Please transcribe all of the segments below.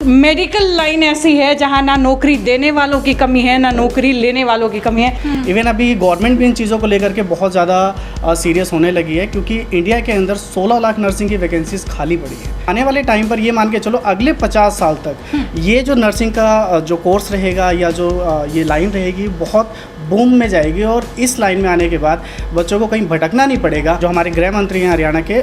Medical line ऐसी है जहाँ ना नौकरी देने वालों की कमी है ना नौकरी लेने वालों की कमी है। इवन अभी गवर्नमेंट भी इन चीज़ों को लेकर के बहुत ज़्यादा सीरियस होने लगी है, क्योंकि इंडिया के अंदर 16 लाख नर्सिंग की वैकेंसीज खाली पड़ी है। आने वाले टाइम पर ये मान के चलो अगले 50 साल तक ये जो नर्सिंग का जो कोर्स रहेगा या जो ये लाइन रहेगी बहुत बूम में जाएगी, और इस लाइन में आने के बाद बच्चों को कहीं भटकना नहीं पड़ेगा। जो हमारे गृह मंत्री हैं हरियाणा के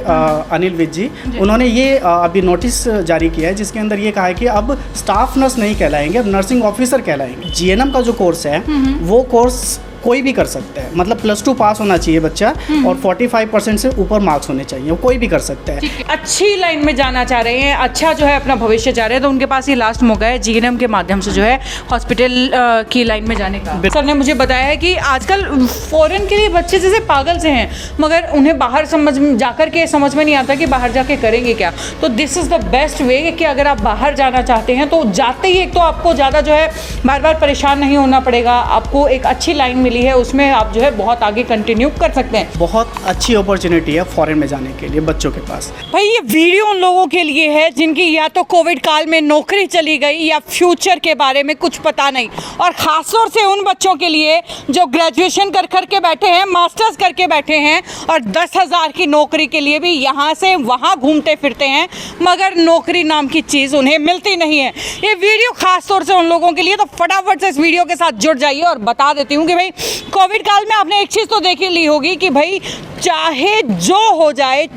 अनिल विज जी, उन्होंने ये अभी नोटिस जारी किया है जिसके अंदर ये कहा है कि अब स्टाफ नर्स नहीं कहलाएंगे, अब नर्सिंग ऑफिसर कहलाएंगे। जीएनएम का जो कोर्स है वो कोर्स कोई भी कर सकता है, मतलब +2 पास होना चाहिए बच्चा और 45% से ऊपर मार्क्स होने चाहिए, वो कोई भी कर सकता है। अच्छी लाइन में जाना चाह रहे हैं, अच्छा जो है अपना भविष्य चाह रहे हैं, तो उनके पास ये लास्ट मौका है जीएनएम के माध्यम से जो है हॉस्पिटल की लाइन में जाने का। सर ने मुझे बताया है कि आजकल फॉरेन के लिए बच्चे जैसे पागल से हैं, मगर उन्हें बाहर जाकर के समझ में नहीं आता कि बाहर जाके करेंगे क्या। तो this is the best way कि अगर आप बाहर जाना चाहते हैं तो जाते ही एक तो आपको ज़्यादा जो है बार बार परेशान नहीं होना पड़ेगा, आपको एक अच्छी लाइन मिली है, उसमें आप जो है बहुत आगे कंटिन्यू कर सकते हैं। बहुत अच्छी अपॉर्चुनिटी है फॉरेन में जाने के लिए बच्चों के पास। भाई ये वीडियो उन लोगों के लिए है जिनकी या तो कोविड काल में नौकरी चली गई या फ्यूचर के बारे में कुछ पता नहीं, और ख़ासतौर से उन बच्चों के लिए जो ग्रेजुएशन कर के बैठे हैं, मास्टर्स करके बैठे हैं और 10,000 की नौकरी के लिए भी यहाँ से वहाँ घूमते फिरते हैं, मगर नौकरी नाम की चीज़ उन्हें मिलती नहीं है। ये वीडियो ख़ासतौर से उन लोगों के लिए, तो फटाफट से इस वीडियो के साथ जुड़ जाइए। और बता देती हूँ कि भाई कोविड काल में आपने एक चीज़ तो देख ही ली होगी कि भाई चाहे जो हो जाए,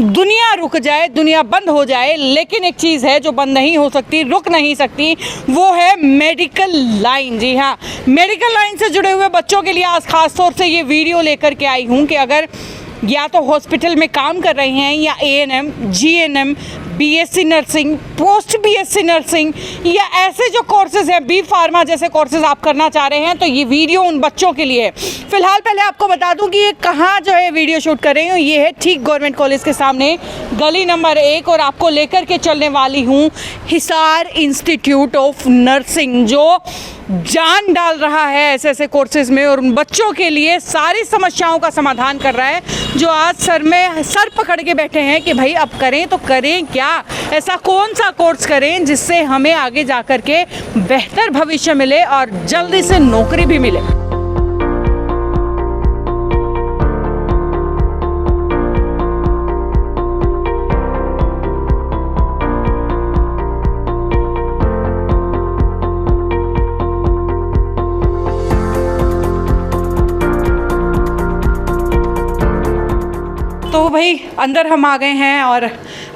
दुनिया रुक जाए, दुनिया बंद हो जाए, लेकिन एक चीज़ है जो बंद नहीं हो सकती, रुक नहीं सकती, वो है मेडिकल लाइन। जी हाँ, मेडिकल लाइन से जुड़े हुए बच्चों के लिए आज खास तौर से ये वीडियो लेकर के आई हूँ कि अगर या तो हॉस्पिटल में काम कर रहे हैं या ANM, GNM, BSc nursing, post BSc nursing या ऐसे जो कोर्सेज हैं, बी फार्मा जैसे कोर्सेज आप करना चाह रहे हैं, तो ये वीडियो उन बच्चों के लिए है। फिलहाल पहले आपको बता दूं कि ये कहाँ जो है वीडियो शूट कर रही हूँ, ये है ठीक गवर्नमेंट कॉलेज के सामने गली नंबर 1, और आपको लेकर के चलने वाली हूँ हिसार इंस्टीट्यूट ऑफ नर्सिंग, जो जान डाल रहा है ऐसे ऐसे कोर्सेज में और उन बच्चों के लिए सारी समस्याओं का समाधान कर रहा है, जो आज सर पकड़ के बैठे हैं कि भाई अब करें तो करें क्या, ऐसा कौन सा कोर्स करें जिससे हमें आगे जा कर के बेहतर भविष्य मिले और जल्दी से नौकरी भी मिले। तो भाई अंदर हम आ गए हैं और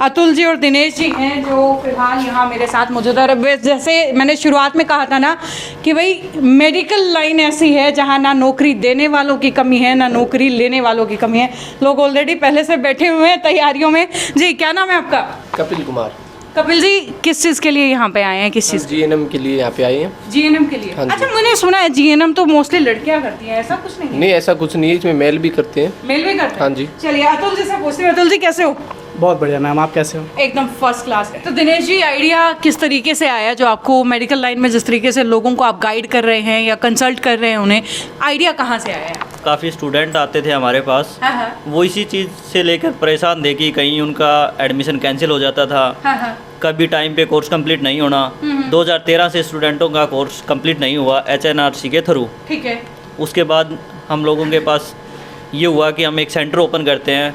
अतुल जी और दिनेश जी हैं जो फिलहाल यहाँ मेरे साथ मौजूद है। जैसे मैंने शुरुआत में कहा था ना कि भाई मेडिकल लाइन ऐसी है जहाँ ना नौकरी देने वालों की कमी है ना नौकरी लेने वालों की कमी है। लोग ऑलरेडी पहले से बैठे हुए हैं तैयारियों में। जी क्या नाम है आपका? कपिल कुमार। कपिल जी किस चीज़ के लिए यहाँ पे आए हैं? किस चीज़? जीएनएम के लिए यहाँ पे आए हैं। जीएनएम के लिए? हाँ अच्छा, मैंने सुना है जीएनएम तो मोस्टली लड़कियाँ करती हैं, ऐसा कुछ नहीं है? नहीं, ऐसा कुछ नहीं है, इसमें मेल भी करते हैं। मेल भी करते हैं? हाँ जी। चलिए अतुल जी से पूछते हैं। अतुल जी कैसे हो? बहुत बढ़िया मैम, आप कैसे हो? एकदम फर्स्ट क्लास है। तो दिनेश जी आइडिया किस तरीके से आया, जो आपको मेडिकल लाइन में जिस तरीके से लोगों को आप गाइड कर रहे हैं या कंसल्ट कर रहे हैं, उन्हें आइडिया कहाँ से आया है? काफ़ी स्टूडेंट आते थे हमारे पास, वो इसी चीज़ से लेकर परेशान थे कि कहीं उनका एडमिशन कैंसिल हो जाता था, कभी टाइम पे कोर्स कंप्लीट नहीं होना। 2013 से स्टूडेंटों का कोर्स कंप्लीट नहीं हुआ HNRC के थ्रू। ठीक है। उसके बाद हम लोगों के पास ये हुआ कि हम एक सेंटर ओपन करते हैं,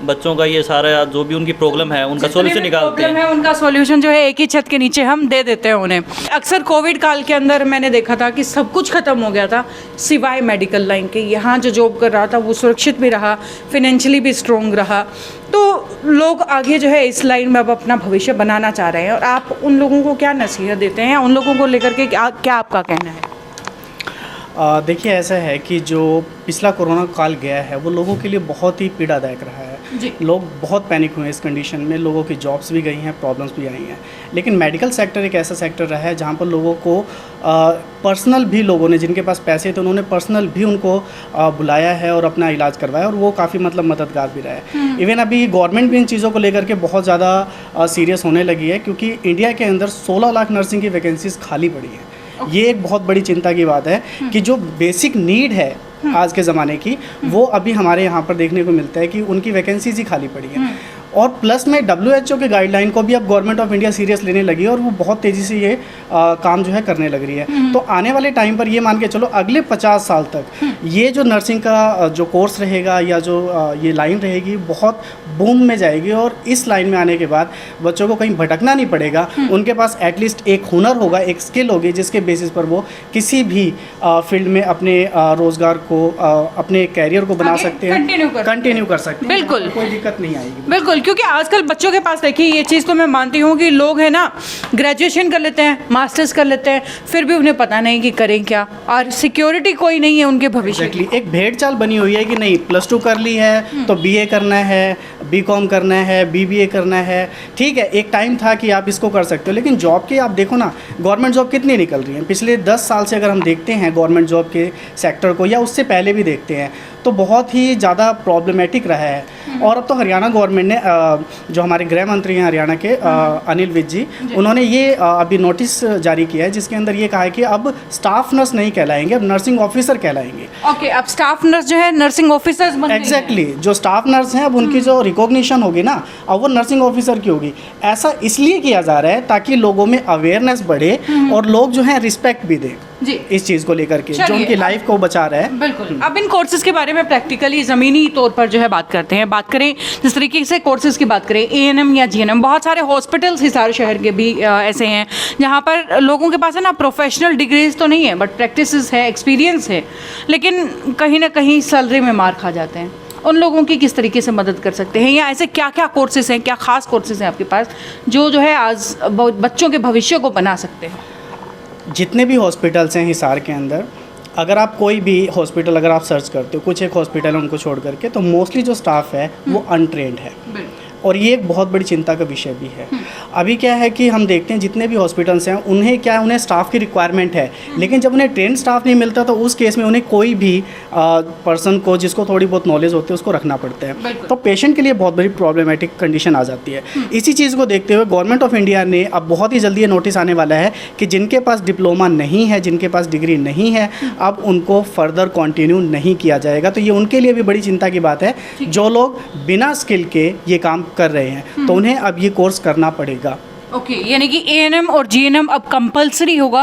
बच्चों का ये सारा जो भी उनकी प्रॉब्लम है उनका सॉल्यूशन निकालते हैं। उनका सॉल्यूशन जो है एक ही छत के नीचे हम दे देते हैं उन्हें। अक्सर कोविड काल के अंदर मैंने देखा था कि सब कुछ ख़त्म हो गया था सिवाय मेडिकल लाइन के। यहाँ जो जॉब कर रहा था वो सुरक्षित भी रहा, फिनेंशियली भी स्ट्रॉन्ग रहा, तो लोग आगे जो है इस लाइन में अब अपना भविष्य बनाना चाह रहे हैं। और आप उन लोगों को क्या नसीहत देते हैं, उन लोगों को लेकर के क्या आपका कहना है? देखिए ऐसा है कि जो पिछला कोरोना काल गया है वो लोगों के लिए बहुत ही पीड़ादायक रहा है। लोग बहुत पैनिक हुए इस कंडीशन में, लोगों की जॉब्स भी गई हैं, प्रॉब्लम्स भी आई हैं। लेकिन मेडिकल सेक्टर एक ऐसा सेक्टर रहा है जहाँ पर लोगों को पर्सनल भी, लोगों ने जिनके पास पैसे थे उन्होंने पर्सनल भी उनको बुलाया है और अपना इलाज करवाया, और वो काफ़ी मतलब मददगार भी रहा है। इवन अभी गवर्नमेंट भी इन चीज़ों को लेकर के बहुत ज़्यादा सीरियस होने लगी है, क्योंकि इंडिया के अंदर 16 लाख नर्सिंग की वैकेंसीज खाली पड़ी है। ये एक बहुत बड़ी चिंता की बात है कि जो बेसिक नीड है आज के ज़माने की, वो अभी हमारे यहाँ पर देखने को मिलता है कि उनकी वैकेंसीज ही खाली पड़ी है। और प्लस में WHO के गाइडलाइन को भी अब गवर्नमेंट ऑफ इंडिया सीरियस लेने लगी है और वो बहुत तेज़ी से ये काम जो है करने लग रही है। तो आने वाले टाइम पर ये मान के चलो अगले 50 साल तक ये जो नर्सिंग का जो कोर्स रहेगा या जो ये लाइन रहेगी बहुत बूम में जाएगी और इस लाइन में आने के बाद बच्चों को कहीं भटकना नहीं पड़ेगा। उनके पास एटलीस्ट एक हुनर होगा, एक स्किल होगी जिसके बेसिस पर वो किसी भी फील्ड में अपने रोज़गार को अपने कैरियर को बना सकते हैं, कंटिन्यू कर सकते हैं। बिल्कुल कोई दिक्कत नहीं आएगी। बिल्कुल, क्योंकि आजकल बच्चों के पास देखिए ये चीज़ तो मैं मानती हूँ कि लोग हैं ना ग्रेजुएशन कर लेते हैं, मास्टर्स कर लेते हैं, फिर भी उन्हें पता नहीं कि करें क्या और सिक्योरिटी कोई नहीं है उनके भविष्य की। Exactly. एक भेड़ चाल बनी हुई है कि नहीं +2 कर ली है तो BA करना है, BCom करना है, BBA करना है। ठीक है, एक टाइम था कि आप इसको कर सकते हो, लेकिन जॉब की आप देखो ना गवर्नमेंट जॉब कितनी निकल रही है पिछले 10 साल से। अगर हम देखते हैं गवर्नमेंट जॉब के सेक्टर को या उससे पहले भी देखते हैं तो बहुत ही ज़्यादा प्रॉब्लमेटिक रहा है। और अब तो हरियाणा गवर्नमेंट ने जो हमारे गृह मंत्री हैं हरियाणा के अनिल विज जी, उन्होंने ये अभी नोटिस जारी किया है जिसके अंदर ये कहा है कि अब स्टाफ नर्स नहीं कहलाएंगे, अब नर्सिंग ऑफिसर कहलाएंगे। ओके, अब स्टाफ नर्स जो है नर्सिंग ऑफिसर्स बन गए हैं। एग्जैक्टली, जो स्टाफ नर्स हैं अब उनकी जो रिकॉग्निशन होगी ना अब वो नर्सिंग ऑफिसर की होगी। ऐसा इसलिए किया जा रहा है ताकि लोगों में अवेयरनेस बढ़े और लोग जो है रिस्पेक्ट भी दें जी इस चीज़ को लेकर के, जो चलिए, उनकी लाइफ को बचा रहा है। बिल्कुल। अब इन कोर्सेज के बारे में प्रैक्टिकली ज़मीनी तौर पर जो है बात करते हैं। बात करें जिस तरीके से कोर्सेज की बात करें ANM या GNM, बहुत सारे हॉस्पिटल्स हिसार शहर के भी ऐसे हैं जहाँ पर लोगों के पास है ना प्रोफेशनल डिग्रीज तो नहीं है बट प्रैक्टिस है, एक्सपीरियंस है, लेकिन कहीं ना कहीं सैलरी में मार खा जाते हैं। उन लोगों की किस तरीके से मदद कर सकते हैं या ऐसे क्या क्या कोर्सेज हैं, क्या खास कोर्सेज हैं आपके पास जो है आज बच्चों के भविष्य को बना सकते हैं? जितने भी हॉस्पिटल्स हैं हिसार के अंदर, अगर आप कोई भी हॉस्पिटल अगर आप सर्च करते हो, कुछ एक हॉस्पिटल है उनको छोड़ करके, तो मोस्टली जो स्टाफ है वो अनट्रेंड है और ये एक बहुत बड़ी चिंता का विषय भी है। अभी क्या है कि हम देखते हैं जितने भी हॉस्पिटल्स हैं उन्हें स्टाफ की रिक्वायरमेंट है, लेकिन जब उन्हें ट्रेंड स्टाफ नहीं मिलता तो उस केस में उन्हें कोई भी पर्सन को जिसको थोड़ी बहुत नॉलेज होती है उसको रखना पड़ता है, तो पेशेंट के लिए बहुत बड़ी प्रॉब्लमेटिक कंडीशन आ जाती है। इसी चीज़ को देखते हुए गवर्नमेंट ऑफ इंडिया ने अब बहुत ही जल्दी ये नोटिस आने वाला है कि जिनके पास डिप्लोमा नहीं है, जिनके पास डिग्री नहीं है, अब उनको फर्दर कंटिन्यू नहीं किया जाएगा। तो ये उनके लिए भी बड़ी चिंता की बात है। जो लोग बिना स्किल के ये काम कर रहे हैं तो उन्हें अब ये कोर्स करना पड़ेगा। ओके, यानी कि ANM और GNM अब कंपलसरी होगा।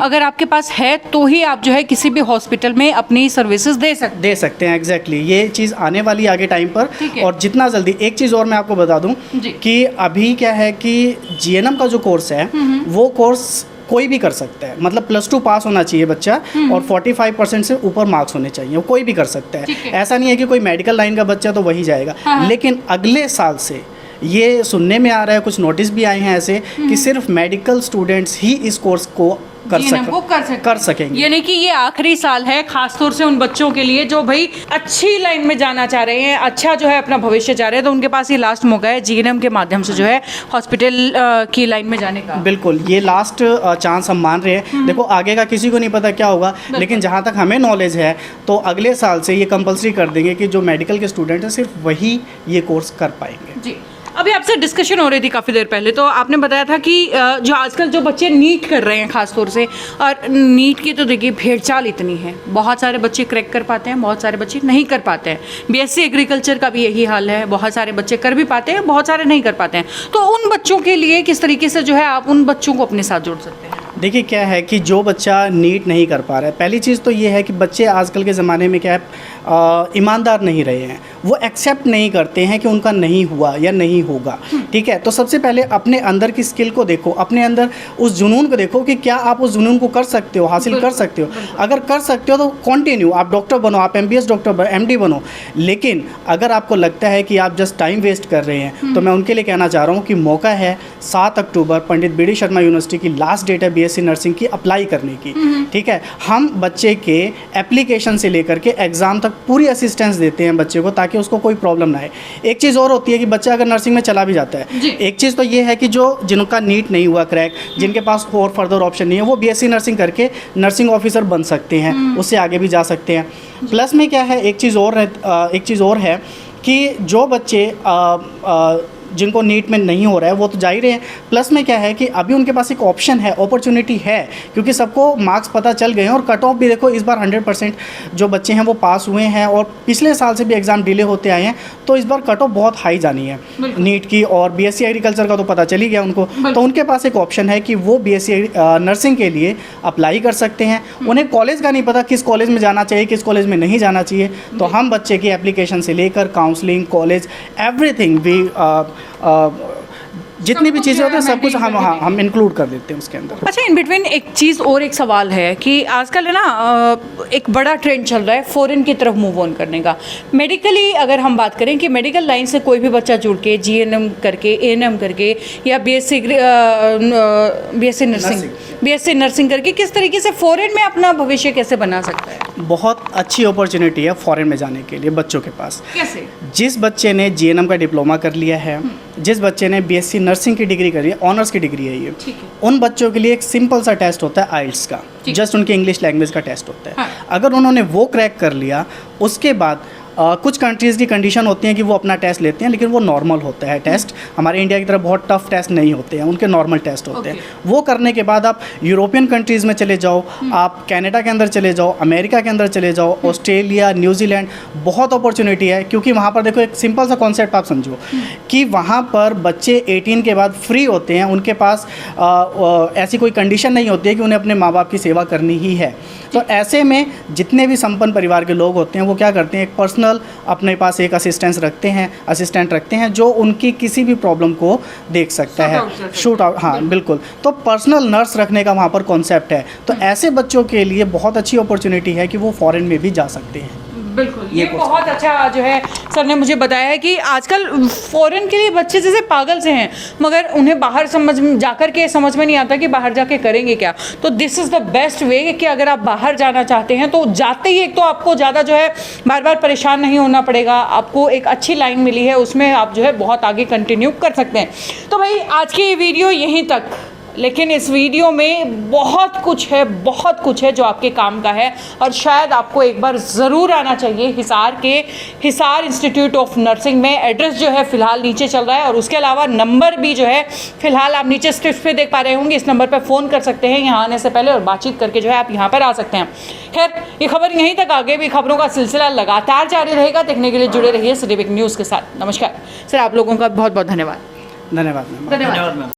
अगर आपके पास है तो ही आप जो है किसी भी हॉस्पिटल में अपनी सर्विसेज दे सकते हैं। एग्जैक्टली, ये चीज़ आने वाली आगे टाइम पर। और जितना जल्दी, एक चीज़ और मैं आपको बता दूं कि अभी क्या है कि GNM का जो कोर्स है वो कोर्स कोई भी कर सकता है, मतलब +2 पास होना चाहिए बच्चा और 45% से ऊपर मार्क्स होने चाहिए, वो कोई भी कर सकता है। ऐसा नहीं है कि कोई मेडिकल लाइन का बच्चा तो वही जाएगा। लेकिन अगले साल से ये सुनने में आ रहा है, कुछ नोटिस भी आए हैं ऐसे कि सिर्फ मेडिकल स्टूडेंट्स ही इस कोर्स को कर सकेंगे। यानी कि ये आखिरी साल है खासतौर से उन बच्चों के लिए जो भाई अच्छी लाइन में जाना चाह रहे हैं, अच्छा जो है अपना भविष्य चाह रहे हैं, तो उनके पास ये लास्ट मौका है GNM के माध्यम से जो है हॉस्पिटल की लाइन में जाने का। बिल्कुल, ये लास्ट चांस हम मान रहे हैं। देखो आगे का किसी को नहीं पता क्या होगा, लेकिन जहाँ तक हमें नॉलेज है तो अगले साल से ये कंपलसरी कर देंगे कि जो मेडिकल के स्टूडेंट हैं सिर्फ वही ये कोर्स कर पाएंगे। जी, अभी आपसे डिस्कशन हो रही थी काफ़ी देर पहले, तो आपने बताया था कि जो आजकल जो बच्चे नीट कर रहे हैं खास तौर से, और नीट की तो देखिए भेड़चाल इतनी है, बहुत सारे बच्चे क्रैक कर पाते हैं, बहुत सारे बच्चे नहीं कर पाते हैं। BSc एग्रीकल्चर का भी यही हाल है, बहुत सारे बच्चे कर भी पाते हैं, बहुत सारे नहीं कर पाते हैं। तो उन बच्चों के लिए किस तरीके से जो है आप उन बच्चों को अपने साथ जोड़ सकते हैं? देखिए क्या है कि जो बच्चा नीट नहीं कर पा रहा है, पहली चीज़ तो ये है कि बच्चे आजकल के ज़माने में क्या है ईमानदार नहीं रहे हैं, वो एक्सेप्ट नहीं करते हैं कि उनका नहीं हुआ या नहीं होगा। ठीक है, तो सबसे पहले अपने अंदर की स्किल को देखो, अपने अंदर उस जुनून को देखो कि क्या आप उस जुनून को कर सकते हो, हासिल कर सकते हो। अगर कर सकते हो तो कंटिन्यू, आप डॉक्टर बनो, आप MBS डॉक्टर MD बनो। लेकिन अगर आपको लगता है कि आप जस्ट टाइम वेस्ट कर रहे हैं तो मैं उनके लिए कहना चाह रहा हूँ कि मौका है 7 अक्टूबर पंडित BD शर्मा यूनिवर्सिटी की लास्ट डेट है BSc नर्सिंग की अप्लाई करने की। ठीक है, हम बच्चे के एप्लीकेशन से लेकर के एग्ज़ाम तक पूरी असिस्टेंस देते हैं बच्चे को, ताकि उसको कोई प्रॉब्लम ना आए। एक चीज़ और होती है कि बच्चा अगर नर्सिंग में चला भी जाता है, एक चीज़ तो ये है कि जो जिनका नीट नहीं हुआ क्रैक, जिनके पास और फर्दर ऑप्शन नहीं है, वो BSc नर्सिंग करके नर्सिंग ऑफिसर बन सकते हैं, उससे आगे भी जा सकते हैं। प्लस में क्या है, एक चीज़ और है कि जो बच्चे जिनको नीट में नहीं हो रहा है वो तो जा ही रहे हैं। प्लस में क्या है कि अभी उनके पास एक ऑप्शन है, अपॉर्चुनिटी है, क्योंकि सबको मार्क्स पता चल गए हैं और कट ऑफ भी देखो इस बार 100% जो बच्चे हैं वो पास हुए हैं और पिछले साल से भी एग्ज़ाम डिले होते आए हैं, तो इस बार कट ऑफ बहुत हाई जानी है नीट की। और बीएससी एग्रीकल्चर का तो पता चल ही गया उनको, तो उनके पास एक ऑप्शन है कि वो बीएससी नर्सिंग के लिए अप्लाई कर सकते हैं। उन्हें कॉलेज का नहीं पता किस कॉलेज में जाना चाहिए, किस कॉलेज में नहीं जाना चाहिए, तो हम बच्चे की एप्लीकेशन से लेकर काउंसलिंग, कॉलेज, एवरीथिंग भी जितनी भी चीज़ें होती हैं सब कुछ हम इंक्लूड कर देते हैं उसके अंदर। अच्छा, इन बिटवीन एक चीज़ और एक सवाल है कि आजकल है ना एक बड़ा ट्रेंड चल रहा है फॉरेन की तरफ मूव ऑन करने का। मेडिकली अगर हम बात करें कि मेडिकल लाइन से कोई भी बच्चा जुड़ के जीएनएम करके, एएनएम करके या बीएससी नर्सिंग करके किस तरीके से फॉरेन में अपना भविष्य कैसे बना सकता है? बहुत अच्छी अपॉर्चुनिटी है फॉरेन में जाने के लिए बच्चों के पास। कैसे? जिस बच्चे ने जीएनएम का डिप्लोमा कर लिया है, जिस बच्चे ने बीएससी नर्सिंग की डिग्री करी है, ऑनर्स की डिग्री है ये, उन बच्चों के लिए एक सिंपल सा टेस्ट होता है आइल्स का, जस्ट उनके इंग्लिश लैंग्वेज का टेस्ट होता है। अगर उन्होंने वो क्रैक कर लिया, उसके बाद कुछ कंट्रीज़ की कंडीशन होती है कि वो अपना टेस्ट लेते हैं, लेकिन वो नॉर्मल होता है टेस्ट। हमारे इंडिया की तरह बहुत टफ टेस्ट नहीं होते हैं, उनके नॉर्मल टेस्ट होते हैं। वो करने के बाद आप यूरोपियन कंट्रीज़ में चले जाओ, आप कनाडा के अंदर चले जाओ, अमेरिका के अंदर चले जाओ, ऑस्ट्रेलिया, न्यूजीलैंड, बहुत अपॉर्चुनिटी है। क्योंकि वहाँ पर देखो एक सिंपल सा कॉन्सेप्ट आप समझो कि वहाँ पर बच्चे 18 के बाद फ्री होते हैं, उनके पास ऐसी कोई कंडीशन नहीं होती है कि उन्हें अपने माँ बाप की सेवा करनी ही है। तो ऐसे में जितने भी संपन्न परिवार के लोग होते हैं वो क्या करते हैं, एक पर्सनल अपने पास एक असिस्टेंट रखते हैं जो उनकी किसी भी प्रॉब्लम को देख सकता है, शूट आउट। हाँ बिल्कुल, तो पर्सनल नर्स रखने का वहाँ पर कॉन्सेप्ट है। तो ऐसे बच्चों के लिए बहुत अच्छी अपॉर्चुनिटी है कि वो फॉरेन में भी जा सकते हैं। बिल्कुल, ये बहुत अच्छा जो है सर ने मुझे बताया है कि आजकल फॉरेन के लिए बच्चे जैसे पागल से हैं, मगर उन्हें बाहर जाकर के समझ में नहीं आता कि बाहर जाके करेंगे क्या। तो this is the best way कि अगर आप बाहर जाना चाहते हैं तो जाते ही एक तो आपको ज़्यादा जो है बार बार परेशान नहीं होना पड़ेगा, आपको एक अच्छी लाइन मिली है, उसमें आप जो है बहुत आगे कंटिन्यू कर सकते हैं। तो भाई आज की ये वीडियो यहीं तक, लेकिन इस वीडियो में बहुत कुछ है जो आपके काम का है और शायद आपको एक बार ज़रूर आना चाहिए हिसार इंस्टीट्यूट ऑफ नर्सिंग में। एड्रेस जो है फ़िलहाल नीचे चल रहा है और उसके अलावा नंबर भी जो है फ़िलहाल आप नीचे स्क्रिप्ट पे देख पा रहे होंगे। इस नंबर पर फ़ोन कर सकते हैं यहाँ आने से पहले और बातचीत करके जो है आप यहाँ पर आ सकते हैं। खैर, ये खबर यहीं तक, आगे भी खबरों का सिलसिला लगातार जारी रहेगा। देखने के लिए जुड़े रहिए सिटी न्यूज़ के साथ। नमस्कार सर, आप लोगों का बहुत बहुत धन्यवाद। धन्यवाद मैम।